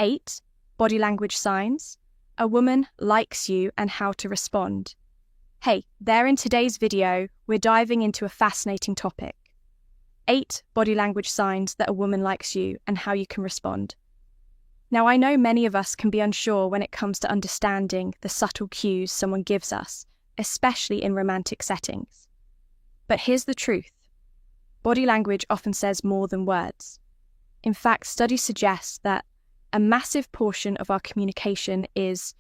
8 body language signs a woman likes you and how to respond. Hey, there in today's video, we're diving into a fascinating topic. 8 body language signs that a woman likes you and how you can respond. Now, I know many of us can be unsure when it comes to understanding the subtle cues someone gives us, especially in romantic settings. But here's the truth. Body language often says more than words. In fact, studies suggest that a massive portion of our communication is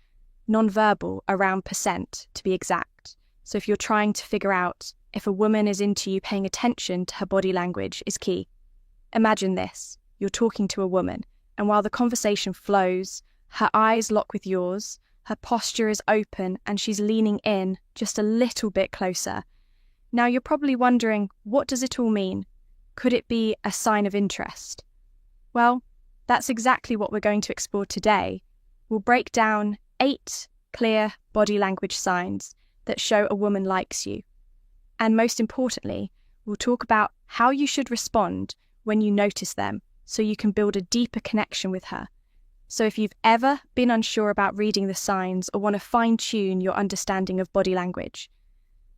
nonverbal, around percent to be exact. So if you're trying to figure out if a woman is into you, paying attention to her body language is key. Imagine this. You're talking to a woman, and while the conversation flows, her eyes lock with yours, her posture is open, and she's leaning in just a little bit closer. Now you're probably wondering, what does it all mean? Could it be a sign of interest? Well, that's exactly what we're going to explore today. We'll break down 8 clear body language signs that show a woman likes you. And most importantly, we'll talk about how you should respond when you notice them so you can build a deeper connection with her. So if you've ever been unsure about reading the signs or want to fine-tune your understanding of body language,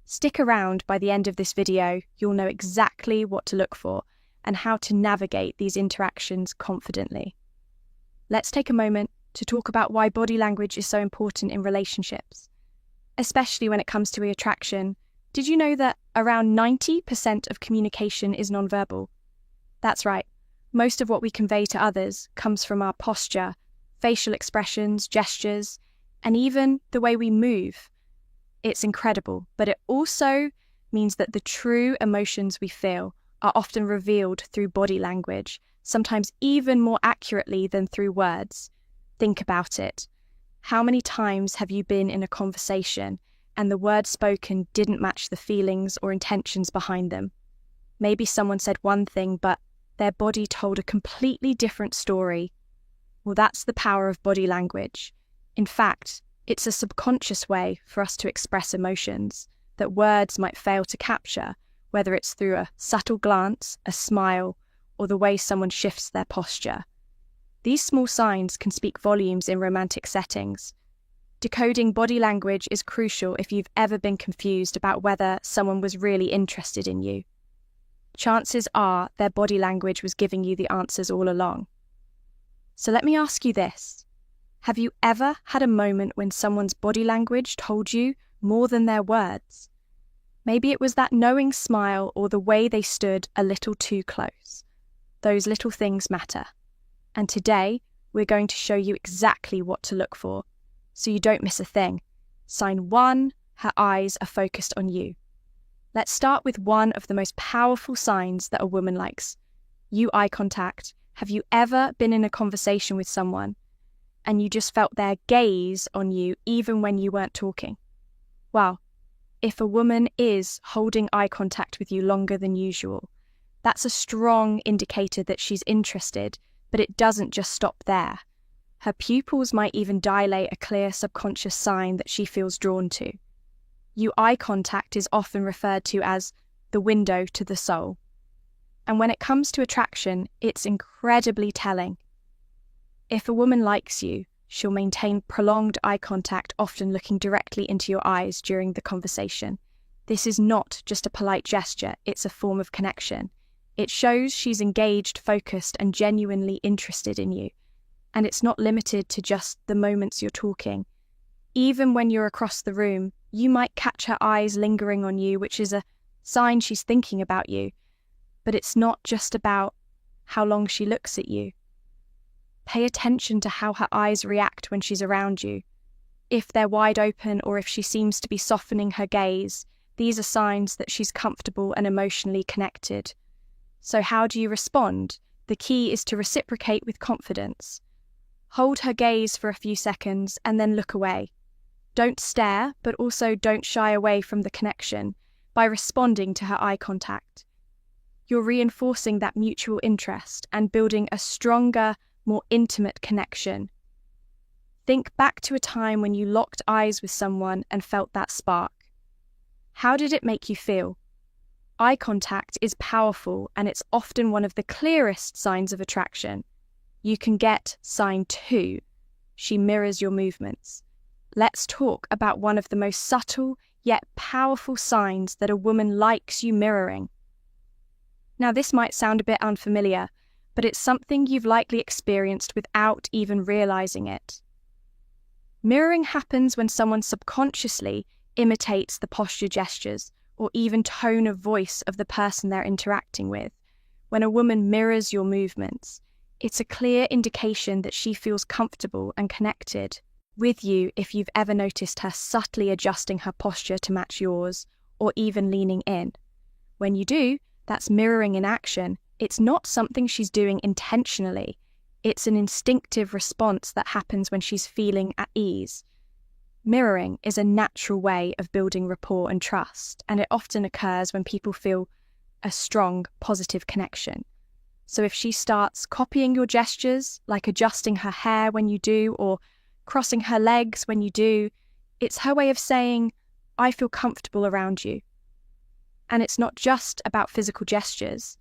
stick around. By the end of this video, you'll know exactly what to look for and how to navigate these interactions confidently. Let's take a moment to talk about why body language is so important in relationships, especially when it comes to attraction. Did you know that around 90% of communication is nonverbal? That's right. Most of what we convey to others comes from our posture, facial expressions, gestures, and even the way we move. It's incredible, but it also means that the true emotions we feel are often revealed through body language, sometimes even more accurately than through words. Think about it. How many times have you been in a conversation and the words spoken didn't match the feelings or intentions behind them? Maybe someone said one thing, but their body told a completely different story. Well, that's the power of body language. In fact, it's a subconscious way for us to express emotions that words might fail to capture, whether it's through a subtle glance, a smile, or the way someone shifts their posture. These small signs can speak volumes in romantic settings. Decoding body language is crucial if you've ever been confused about whether someone was really interested in you. Chances are their body language was giving you the answers all along. So let me ask you this. Have you ever had a moment when someone's body language told you more than their words? Maybe it was that knowing smile or the way they stood a little too close. Those little things matter. And today, we're going to show you exactly what to look for, so you don't miss a thing. Sign 1, her eyes are focused on you. Let's start with one of the most powerful signs that a woman likes. Eye contact. Have you ever been in a conversation with someone and you just felt their gaze on you even when you weren't talking? Well, if a woman is holding eye contact with you longer than usual, that's a strong indicator that she's interested, but it doesn't just stop there. Her pupils might even dilate, a clear subconscious sign that she feels drawn to. Eye contact is often referred to as the window to the soul. And when it comes to attraction, it's incredibly telling. If a woman likes you, she'll maintain prolonged eye contact, often looking directly into your eyes during the conversation. This is not just a polite gesture, it's a form of connection. It shows she's engaged, focused, and genuinely interested in you. And it's not limited to just the moments you're talking. Even when you're across the room, you might catch her eyes lingering on you, which is a sign she's thinking about you. But it's not just about how long she looks at you. Pay attention to how her eyes react when she's around you. If they're wide open or if she seems to be softening her gaze, these are signs that she's comfortable and emotionally connected. So how do you respond? The key is to reciprocate with confidence. Hold her gaze for a few seconds and then look away. Don't stare, but also don't shy away from the connection by responding to her eye contact. You're reinforcing that mutual interest and building a stronger, more intimate connection. Think back to a time when you locked eyes with someone and felt that spark. How did it make you feel? Eye contact is powerful and it's often one of the clearest signs of attraction. you can get sign 2. She mirrors your movements. Let's talk about one of the most subtle yet powerful signs that a woman likes you mirroring. Now, this might sound a bit unfamiliar, but it's something you've likely experienced without even realizing it. Mirroring happens when someone subconsciously imitates the posture, gestures, or even tone of voice of the person they're interacting with. When a woman mirrors your movements, it's a clear indication that she feels comfortable and connected with you. If you've ever noticed her subtly adjusting her posture to match yours, or even leaning in. When you do, that's mirroring in action. It's not something she's doing intentionally. It's an instinctive response that happens when she's feeling at ease. Mirroring is a natural way of building rapport and trust, and it often occurs when people feel a strong, positive connection. So if she starts copying your gestures, like adjusting her hair when you do, or crossing her legs when you do, it's her way of saying, I feel comfortable around you. And it's not just about physical gestures.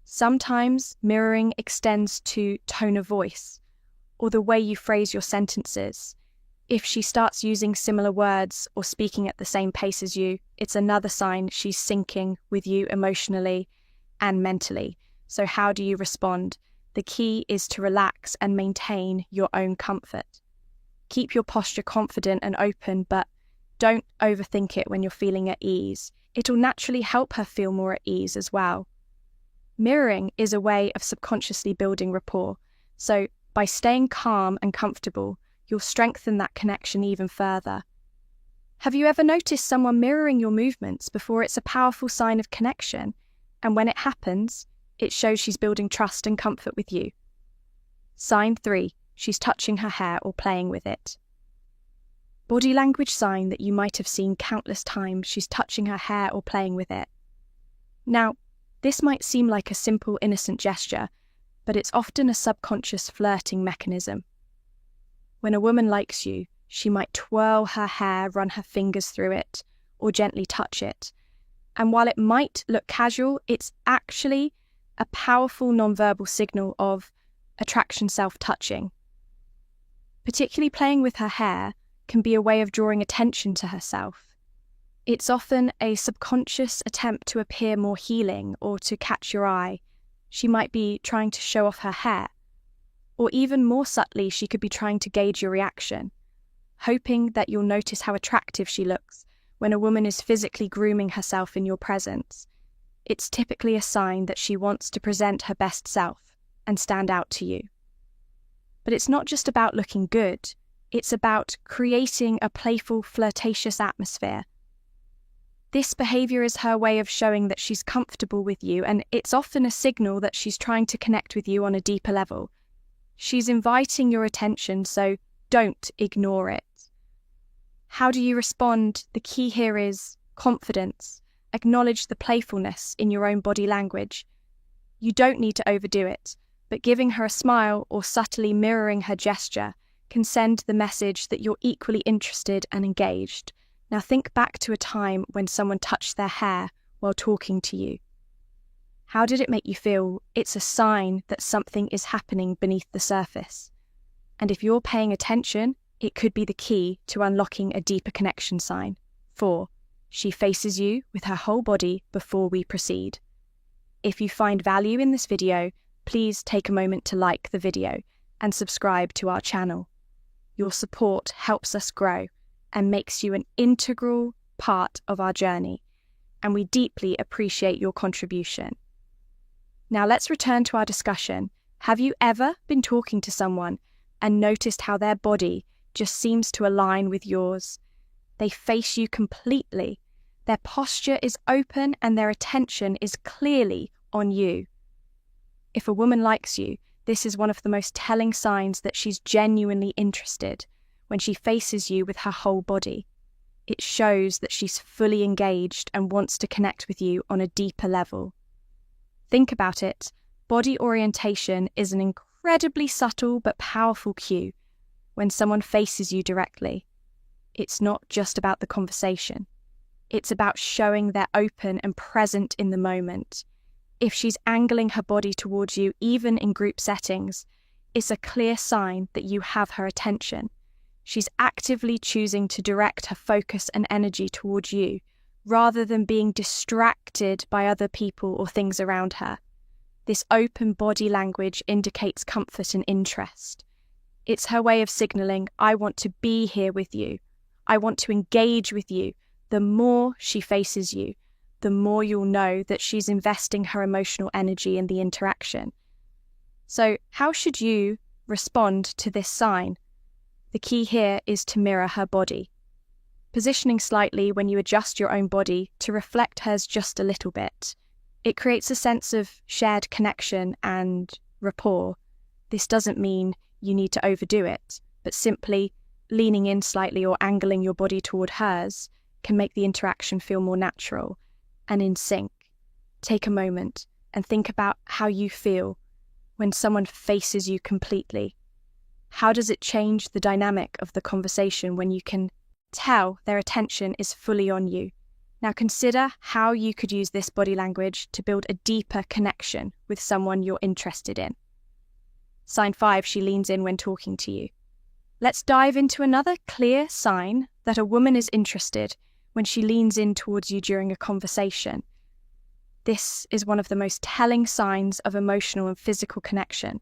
Sometimes mirroring extends to tone of voice, or the way you phrase your sentences. If she starts using similar words or speaking at the same pace as you, it's another sign she's syncing with you emotionally and mentally. So how do you respond? The key is to relax and maintain your own comfort. Keep your posture confident and open, but don't overthink it when you're feeling at ease. It'll naturally help her feel more at ease as well. Mirroring is a way of subconsciously building rapport. So by staying calm and comfortable, you'll strengthen that connection even further. Have you ever noticed someone mirroring your movements before? It's a powerful sign of connection, and when it happens, it shows she's building trust and comfort with you. Sign 3, she's touching her hair or playing with it. Body language sign that you might have seen countless times. She's touching her hair or playing with it. Now, this might seem like a simple, innocent gesture, but it's often a subconscious flirting mechanism. When a woman likes you, she might twirl her hair, run her fingers through it, or gently touch it. And while it might look casual, it's actually a powerful nonverbal signal of attraction, self-touching. Particularly playing with her hair can be a way of drawing attention to herself. It's often a subconscious attempt to appear more healing or to catch your eye. She might be trying to show off her hair, or even more subtly, she could be trying to gauge your reaction, hoping that you'll notice how attractive she looks. When a woman is physically grooming herself in your presence, it's typically a sign that she wants to present her best self and stand out to you. But it's not just about looking good, it's about creating a playful, flirtatious atmosphere. This behavior is her way of showing that she's comfortable with you, and it's often a signal that she's trying to connect with you on a deeper level. She's inviting your attention, so don't ignore it. How do you respond? The key here is confidence. Acknowledge the playfulness in your own body language. You don't need to overdo it, but giving her a smile or subtly mirroring her gesture can send the message that you're equally interested and engaged. Now think back to a time when someone touched their hair while talking to you. How did it make you feel? It's a sign that something is happening beneath the surface. And if you're paying attention, it could be the key to unlocking a deeper connection. Sign 4, she faces you with her whole body before we proceed. If you find value in this video, please take a moment to like the video and subscribe to our channel. Your support helps us grow and makes you an integral part of our journey, and we deeply appreciate your contribution. Now let's return to our discussion. Have you ever been talking to someone and noticed how their body just seems to align with yours? They face you completely. Their posture is open and their attention is clearly on you. If a woman likes you, this is one of the most telling signs that she's genuinely interested. When she faces you with her whole body, it shows that she's fully engaged and wants to connect with you on a deeper level. Think about it. Body orientation is an incredibly subtle but powerful cue. When someone faces you directly, it's not just about the conversation. It's about showing they're open and present in the moment. If she's angling her body towards you, even in group settings, It's a clear sign that you have her attention. She's actively choosing to direct her focus and energy towards you, rather than being distracted by other people or things around her. This open body language indicates comfort and interest. It's her way of signaling, I want to be here with you. I want to engage with you. The more she faces you, the more you'll know that she's investing her emotional energy in the interaction. So, how should you respond to this sign? The key here is to mirror her body. Positioning slightly when you adjust your own body to reflect hers just a little bit. It creates a sense of shared connection and rapport. This doesn't mean you need to overdo it, but simply leaning in slightly or angling your body toward hers can make the interaction feel more natural and in sync. Take a moment and think about how you feel when someone faces you completely. How does it change the dynamic of the conversation when you can tell their attention is fully on you? Now consider how you could use this body language to build a deeper connection with someone you're interested in. Sign 5, she leans in when talking to you. Let's dive into another clear sign that a woman is interested when she leans in towards you during a conversation. This is one of the most telling signs of emotional and physical connection.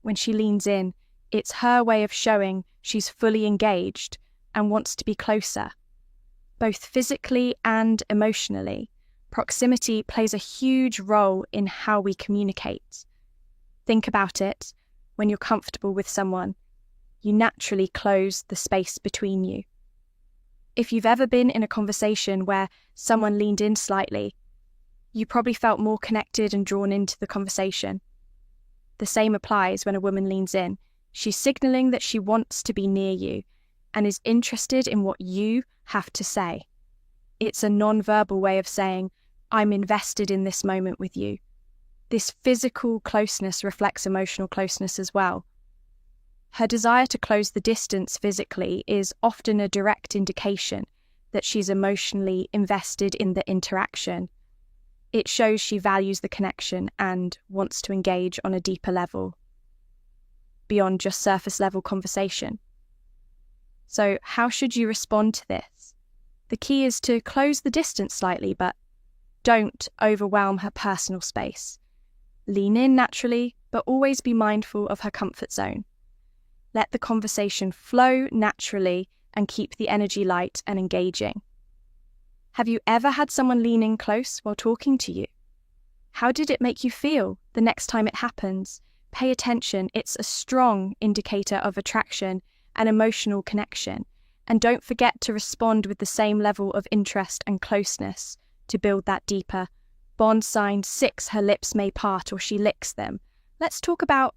When she leans in, it's her way of showing she's fully engaged and wants to be closer. Both physically and emotionally, proximity plays a huge role in how we communicate. Think about it. When you're comfortable with someone, you naturally close the space between you. If you've ever been in a conversation where someone leaned in slightly, you probably felt more connected and drawn into the conversation. The same applies when a woman leans in. She's signaling that she wants to be near you and is interested in what you have to say. It's a non-verbal way of saying, I'm invested in this moment with you. This physical closeness reflects emotional closeness as well. Her desire to close the distance physically is often a direct indication that she's emotionally invested in the interaction. It shows she values the connection and wants to engage on a deeper level, beyond just surface level conversation. So how should you respond to this? The key is to close the distance slightly, but don't overwhelm her personal space. Lean in naturally, but always be mindful of her comfort zone. Let the conversation flow naturally and keep the energy light and engaging. Have you ever had someone lean in close while talking to you? How did it make you feel the next time it happens? Pay attention. It's a strong indicator of attraction and emotional connection. And don't forget to respond with the same level of interest and closeness to build that deeper bond. Sign 6, her lips may part or she licks them. Let's talk about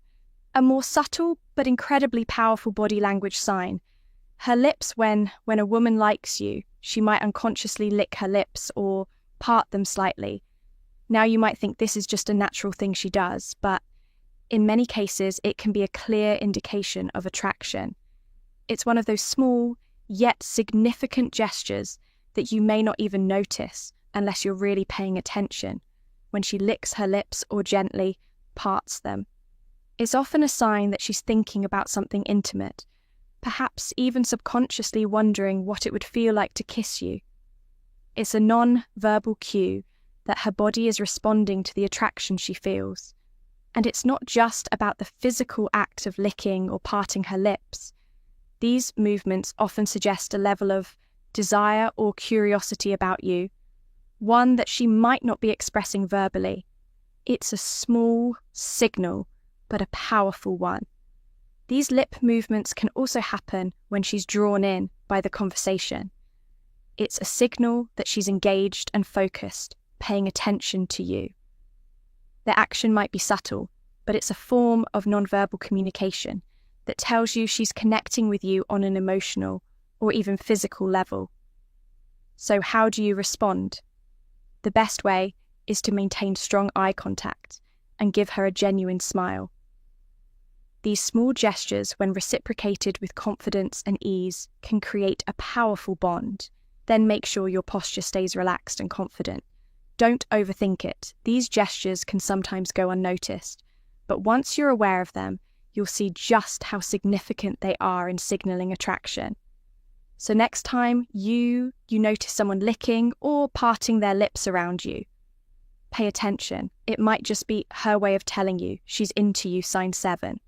a more subtle but incredibly powerful body language sign. Her lips. When a woman likes you, she might unconsciously lick her lips or part them slightly. Now you might think this is just a natural thing she does, but in many cases it can be a clear indication of attraction. It's one of those small yet significant gestures that you may not even notice unless you're really paying attention. When she licks her lips or gently parts them, it's often a sign that she's thinking about something intimate, perhaps even subconsciously wondering what it would feel like to kiss you. It's a non-verbal cue that her body is responding to the attraction she feels. And it's not just about the physical act of licking or parting her lips. These movements often suggest a level of desire or curiosity about you, one that she might not be expressing verbally. It's a small signal, but a powerful one. These lip movements can also happen when she's drawn in by the conversation. It's a signal that she's engaged and focused, paying attention to you. The action might be subtle, but it's a form of nonverbal communication that tells you she's connecting with you on an emotional or even physical level. So how do you respond? The best way is to maintain strong eye contact and give her a genuine smile. These small gestures, when reciprocated with confidence and ease, can create a powerful bond. Then make sure your posture stays relaxed and confident. Don't overthink it. These gestures can sometimes go unnoticed, but once you're aware of them, you'll see just how significant they are in signaling attraction. So next time you notice someone licking or parting their lips around you, pay attention. It might just be her way of telling you she's into you, sign 7.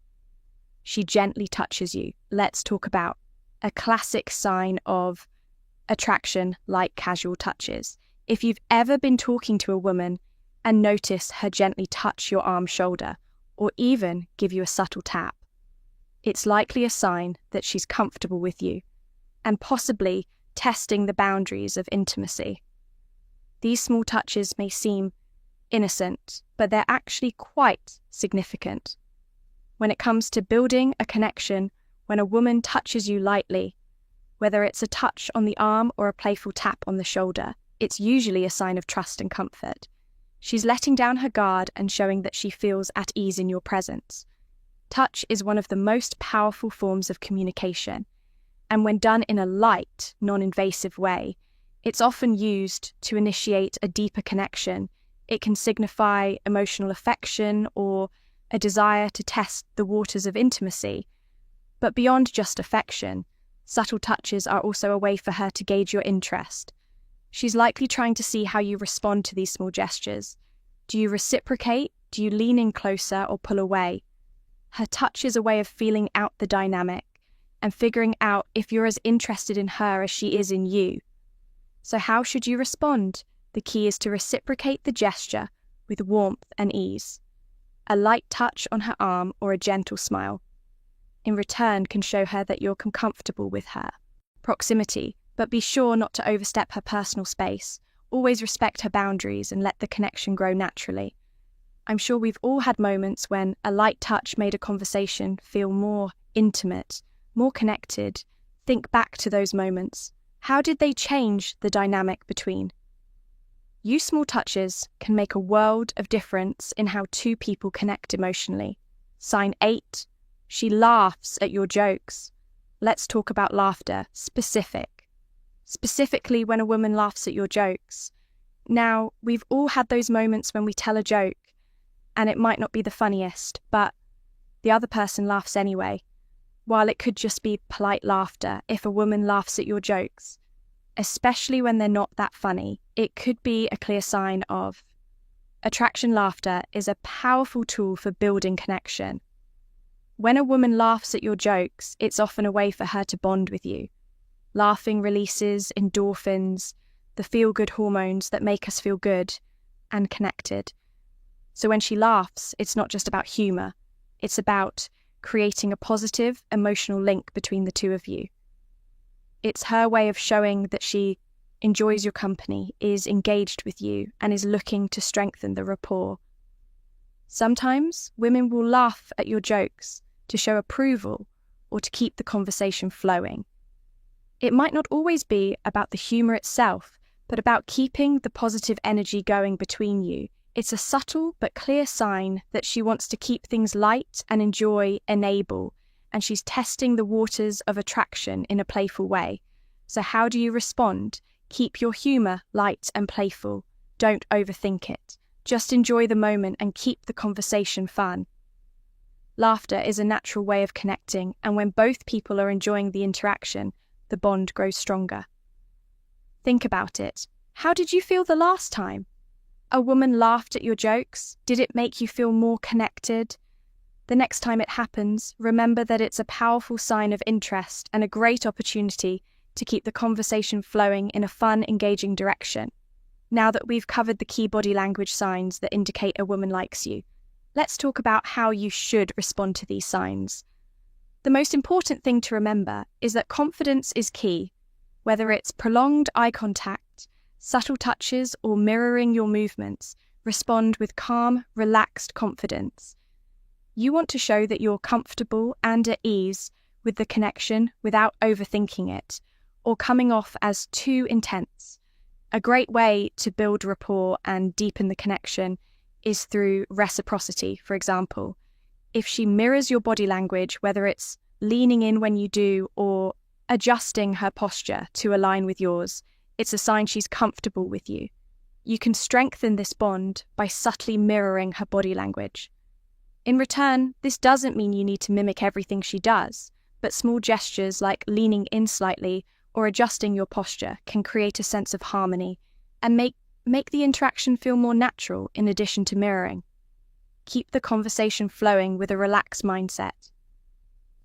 She gently touches you. Let's talk about a classic sign of attraction, like casual touches. If you've ever been talking to a woman and notice her gently touch your arm, shoulder, or even give you a subtle tap, it's likely a sign that she's comfortable with you and possibly testing the boundaries of intimacy. These small touches may seem innocent, but they're actually quite significant. When it comes to building a connection, when a woman touches you lightly, whether it's a touch on the arm or a playful tap on the shoulder, it's usually a sign of trust and comfort. She's letting down her guard and showing that she feels at ease in your presence. Touch is one of the most powerful forms of communication, and when done in a light, non-invasive way, it's often used to initiate a deeper connection. It can signify emotional affection or a desire to test the waters of intimacy. But beyond just affection, subtle touches are also a way for her to gauge your interest. She's likely trying to see how you respond to these small gestures. Do you reciprocate? Do you lean in closer or pull away? Her touch is a way of feeling out the dynamic and figuring out if you're as interested in her as she is in you. So how should you respond? The key is to reciprocate the gesture with warmth and ease. A light touch on her arm or a gentle smile in return can show her that you're comfortable with her. Proximity, but be sure not to overstep her personal space. Always respect her boundaries and let the connection grow naturally. I'm sure we've all had moments when a light touch made a conversation feel more intimate, more connected. Think back to those moments. How did they change the dynamic between? You small touches can make a world of difference in how two people connect emotionally. Sign 8. She laughs at your jokes. Let's talk about laughter. Specifically when a woman laughs at your jokes. Now, we've all had those moments when we tell a joke and it might not be the funniest, but the other person laughs anyway. While it could just be polite laughter, if a woman laughs at your jokes, especially when they're not that funny, it could be a clear sign of attraction. Laughter is a powerful tool for building connection. When a woman laughs at your jokes, it's often a way for her to bond with you. Laughing releases endorphins, the feel-good hormones that make us feel good and connected. So when she laughs, it's not just about humor. It's about creating a positive emotional link between the two of you. It's her way of showing that she enjoys your company, is engaged with you, and is looking to strengthen the rapport. Sometimes women will laugh at your jokes to show approval or to keep the conversation flowing. It might not always be about the humor itself, but about keeping the positive energy going between you. It's a subtle but clear sign that she wants to keep things light and enable, and she's testing the waters of attraction in a playful way. So how do you respond? Keep your humor light and playful. Don't overthink it. Just enjoy the moment and keep the conversation fun. Laughter is a natural way of connecting, and when both people are enjoying the interaction, the bond grows stronger. Think about it. How did you feel the last time a woman laughed at your jokes? Did it make you feel more connected? The next time it happens, remember that it's a powerful sign of interest and a great opportunity to keep the conversation flowing in a fun, engaging direction. Now that we've covered the key body language signs that indicate a woman likes you, let's talk about how you should respond to these signs. The most important thing to remember is that confidence is key. Whether it's prolonged eye contact, subtle touches, or mirroring your movements, respond with calm, relaxed confidence. You want to show that you're comfortable and at ease with the connection without overthinking it or coming off as too intense. A great way to build rapport and deepen the connection is through reciprocity. For example, if she mirrors your body language, whether it's leaning in when you do or adjusting her posture to align with yours, it's a sign she's comfortable with you. You can strengthen this bond by subtly mirroring her body language. In return, this doesn't mean you need to mimic everything she does, but small gestures like leaning in slightly or adjusting your posture can create a sense of harmony and make the interaction feel more natural in addition to mirroring. Keep the conversation flowing with a relaxed mindset.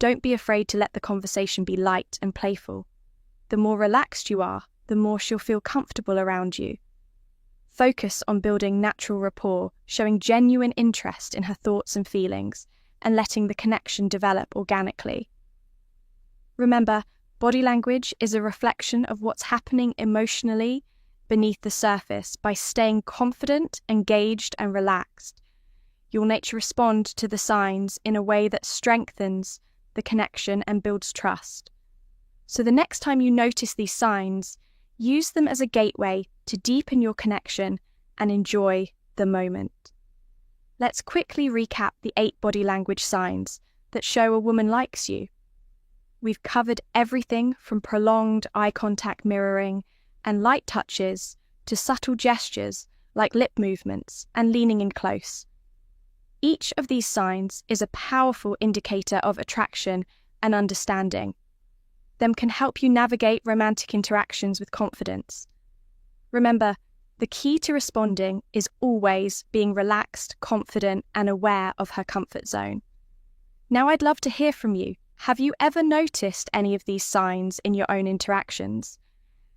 Don't be afraid to let the conversation be light and playful. The more relaxed you are, the more she'll feel comfortable around you. Focus on building natural rapport, showing genuine interest in her thoughts and feelings, and letting the connection develop organically. Remember, body language is a reflection of what's happening emotionally beneath the surface. By staying confident, engaged, and relaxed, you'll nature respond to the signs in a way that strengthens the connection and builds trust. So the next time you notice these signs, use them as a gateway to deepen your connection and enjoy the moment. Let's quickly recap the 8 body language signs that show a woman likes you. We've covered everything from prolonged eye contact mirroring and light touches to subtle gestures like lip movements and leaning in close. Each of these signs is a powerful indicator of attraction and understanding. Them can help you navigate romantic interactions with confidence. Remember, the key to responding is always being relaxed, confident, and aware of her comfort zone. Now I'd love to hear from you. Have you ever noticed any of these signs in your own interactions?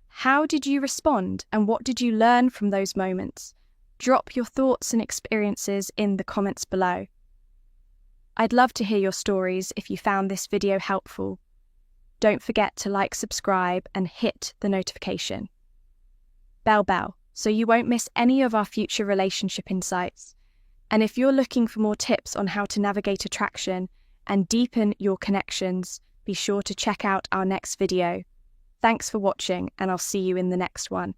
How did you respond, and what did you learn from those moments? Drop your thoughts and experiences in the comments below. I'd love to hear your stories if you found this video helpful. Don't forget to like, subscribe, and hit the notification bell so you won't miss any of our future relationship insights. And if you're looking for more tips on how to navigate attraction and deepen your connections, be sure to check out our next video. Thanks for watching, and I'll see you in the next one.